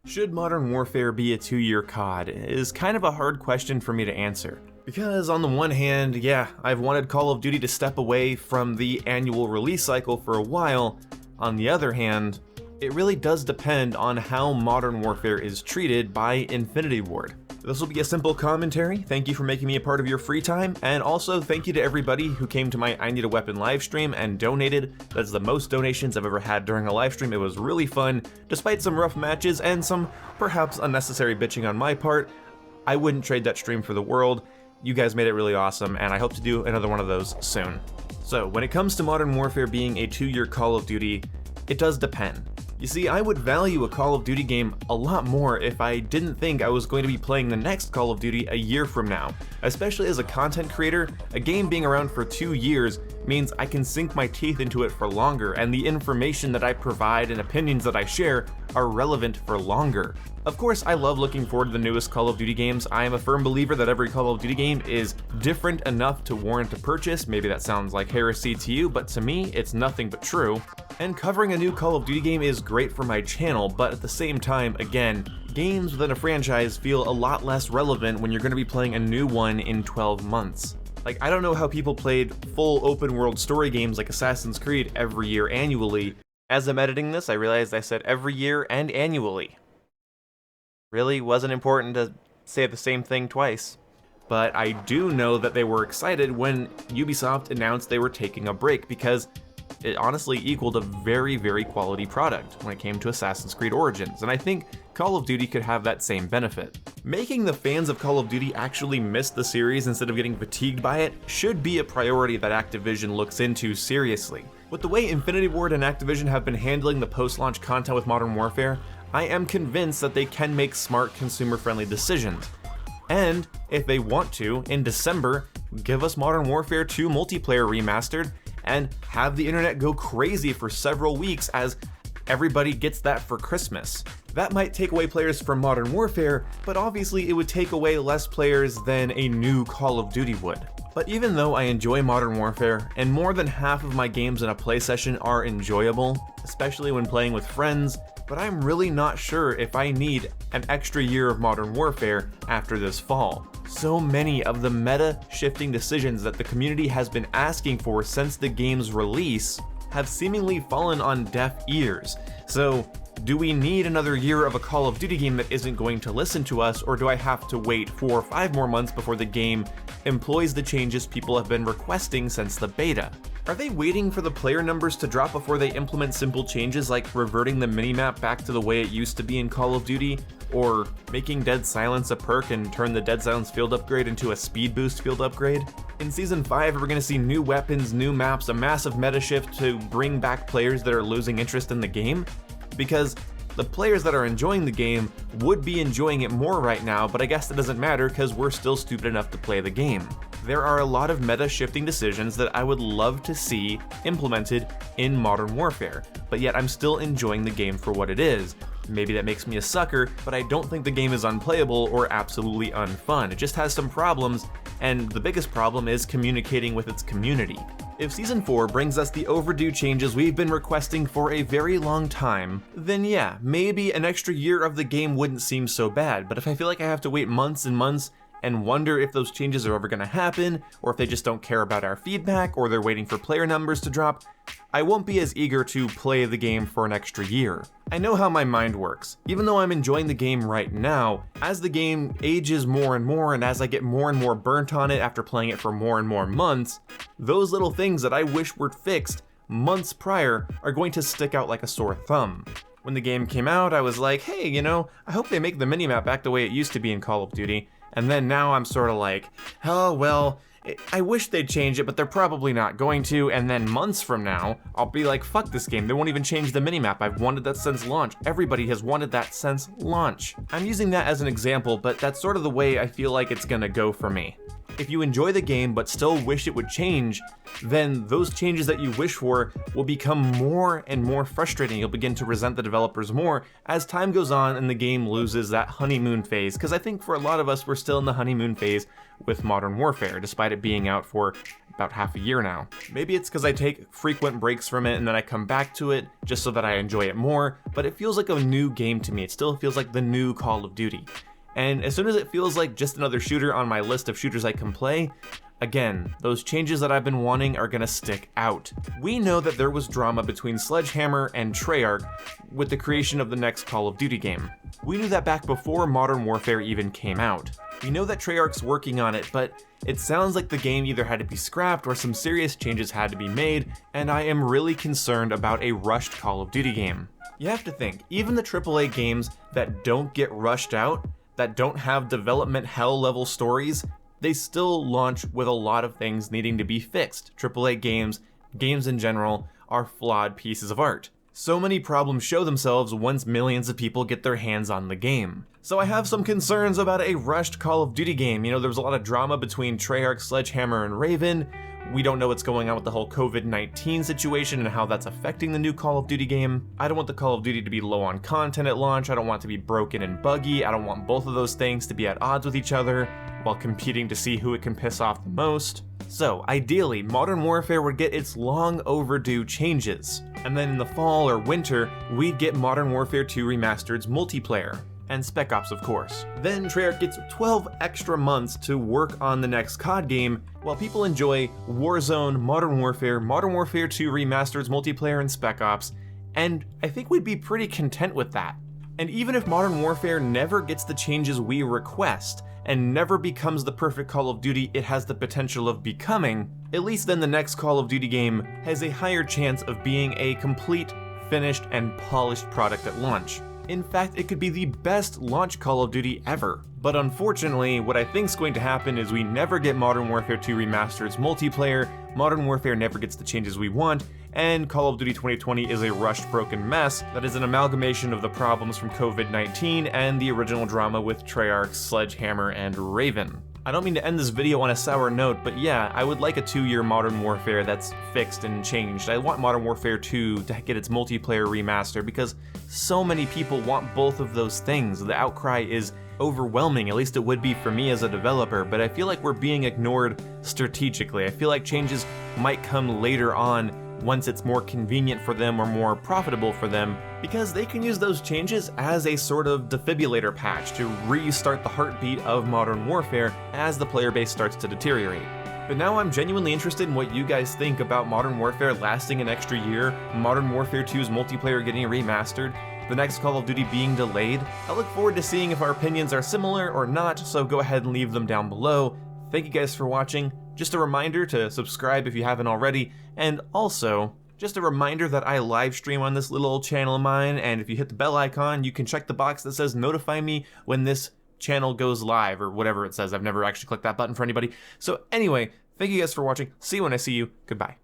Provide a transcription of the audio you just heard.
Should Modern Warfare be a 2-year COD is kind of a hard question for me to answer. Because on the one hand, yeah, I've wanted Call of Duty to step away from the annual release cycle for a while. On the other hand, it really does depend on how Modern Warfare is treated by Infinity Ward. This will be a simple commentary. Thank you for making me a part of your free time, and also thank you to everybody who came to my I Need a Weapon livestream and donated. That's the most donations I've ever had during a livestream. It was really fun, despite some rough matches and some perhaps unnecessary bitching on my part. I wouldn't trade that stream for the world. You guys made it really awesome, and I hope to do another one of those soon. So, when it comes to Modern Warfare being a 2-year Call of Duty, it does depend. You see, I would value a Call of Duty game a lot more if I didn't think I was going to be playing the next Call of Duty a year from now. Especially as a content creator, a game being around for 2 years means I can sink my teeth into it for longer, and the information that I provide and opinions that I share are relevant for longer. Of course, I love looking forward to the newest Call of Duty games. I am a firm believer that every Call of Duty game is different enough to warrant a purchase. Maybe that sounds like heresy to you, but to me, it's nothing but true. And covering a new Call of Duty game is great for my channel, but at the same time, again, games within a franchise feel a lot less relevant when you're going to be playing a new one in 12 months. Like, I don't know how people played full open world story games like Assassin's Creed every year annually. As I'm editing this, I realized I said every year and annually. Really wasn't important to say the same thing twice. But I do know that they were excited when Ubisoft announced they were taking a break, because it honestly equaled a very, very quality product when it came to Assassin's Creed Origins, and I think Call of Duty could have that same benefit. Making the fans of Call of Duty actually miss the series instead of getting fatigued by it should be a priority that Activision looks into seriously. With the way Infinity Ward and Activision have been handling the post-launch content with Modern Warfare, I am convinced that they can make smart, consumer-friendly decisions. And, if they want to, in December, give us Modern Warfare 2 multiplayer remastered, and have the internet go crazy for several weeks as everybody gets that for Christmas. That might take away players from Modern Warfare, but obviously it would take away less players than a new Call of Duty would. But even though I enjoy Modern Warfare, and more than half of my games in a play session are enjoyable, especially when playing with friends, but I'm really not sure if I need an extra year of Modern Warfare after this fall. So many of the meta-shifting decisions that the community has been asking for since the game's release have seemingly fallen on deaf ears. So, do we need another year of a Call of Duty game that isn't going to listen to us, or do I have to wait 4 or 5 more months before the game employs the changes people have been requesting since the beta? Are they waiting for the player numbers to drop before they implement simple changes like reverting the minimap back to the way it used to be in Call of Duty? Or making Dead Silence a perk and turn the Dead Silence field upgrade into a speed boost field upgrade? In Season 5, we're going to see new weapons, new maps, a massive meta shift to bring back players that are losing interest in the game? Because the players that are enjoying the game would be enjoying it more right now, but I guess that doesn't matter because we're still stupid enough to play the game. There are a lot of meta-shifting decisions that I would love to see implemented in Modern Warfare, but yet I'm still enjoying the game for what it is. Maybe that makes me a sucker, but I don't think the game is unplayable or absolutely unfun. It just has some problems, and the biggest problem is communicating with its community. If Season 4 brings us the overdue changes we've been requesting for a very long time, then yeah, maybe an extra year of the game wouldn't seem so bad, but if I feel like I have to wait months and months and wonder if those changes are ever going to happen, or if they just don't care about our feedback, or they're waiting for player numbers to drop, I won't be as eager to play the game for an extra year. I know how my mind works. Even though I'm enjoying the game right now, as the game ages more and more, and as I get more and more burnt on it after playing it for more and more months, those little things that I wish were fixed months prior are going to stick out like a sore thumb. When the game came out, I was like, hey, you know, I hope they make the minimap back the way it used to be in Call of Duty. And then now I'm sort of like, oh, well, I wish they'd change it, but they're probably not going to. And then months from now, I'll be like, fuck this game. They won't even change the minimap. I've wanted that since launch. Everybody has wanted that since launch. I'm using that as an example, but that's sort of the way I feel like it's gonna go for me. If you enjoy the game but still wish it would change, then those changes that you wish for will become more and more frustrating. You'll begin to resent the developers more as time goes on and the game loses that honeymoon phase, because I think for a lot of us, we're still in the honeymoon phase with Modern Warfare, despite it being out for about half a year now. Maybe it's because I take frequent breaks from it and then I come back to it just so that I enjoy it more, but it feels like a new game to me. It still feels like the new Call of Duty. And as soon as it feels like just another shooter on my list of shooters I can play, again, those changes that I've been wanting are gonna stick out. We know that there was drama between Sledgehammer and Treyarch with the creation of the next Call of Duty game. We knew that back before Modern Warfare even came out. We know that Treyarch's working on it, but it sounds like the game either had to be scrapped or some serious changes had to be made, and I am really concerned about a rushed Call of Duty game. You have to think, even the AAA games that don't get rushed out, that don't have development hell level stories, they still launch with a lot of things needing to be fixed. AAA games in general, are flawed pieces of art. So many problems show themselves once millions of people get their hands on the game. So I have some concerns about a rushed Call of Duty game. You know, there was a lot of drama between Treyarch, Sledgehammer, and Raven. We don't know what's going on with the whole COVID-19 situation and how that's affecting the new Call of Duty game. I don't want the Call of Duty to be low on content at launch. I don't want it to be broken and buggy. I don't want both of those things to be at odds with each other while competing to see who it can piss off the most. So ideally, Modern Warfare would get its long overdue changes. And then in the fall or winter, we'd get Modern Warfare 2 Remastered's multiplayer. And Spec Ops, of course. Then Treyarch gets 12 extra months to work on the next COD game, while people enjoy Warzone, Modern Warfare 2 Remastered's multiplayer, and Spec Ops, and I think we'd be pretty content with that. And even if Modern Warfare never gets the changes we request, and never becomes the perfect Call of Duty it has the potential of becoming, at least then the next Call of Duty game has a higher chance of being a complete, finished, and polished product at launch. In fact, it could be the best launch Call of Duty ever. But unfortunately, what I think's going to happen is we never get Modern Warfare 2 Remastered's multiplayer, Modern Warfare never gets the changes we want, and Call of Duty 2020 is a rushed, broken mess that is an amalgamation of the problems from COVID-19 and the original drama with Treyarch, Sledgehammer, and Raven. I don't mean to end this video on a sour note, but yeah, I would like a 2-year Modern Warfare that's fixed and changed. I want Modern Warfare 2 to get its multiplayer remaster because so many people want both of those things. The outcry is overwhelming, at least it would be for me as a developer, but I feel like we're being ignored strategically. I feel like changes might come later on once it's more convenient for them or more profitable for them, because they can use those changes as a sort of defibrillator patch to restart the heartbeat of Modern Warfare as the player base starts to deteriorate. But now I'm genuinely interested in what you guys think about Modern Warfare lasting an extra year, Modern Warfare 2's multiplayer getting remastered, the next Call of Duty being delayed. I look forward to seeing if our opinions are similar or not, so go ahead and leave them down below. Thank you guys for watching. Just a reminder to subscribe if you haven't already, and also, just a reminder that I live stream on this little old channel of mine, and if you hit the bell icon, you can check the box that says notify me when this channel goes live, or whatever it says. I've never actually clicked that button for anybody. So anyway, thank you guys for watching. See you when I see you. Goodbye.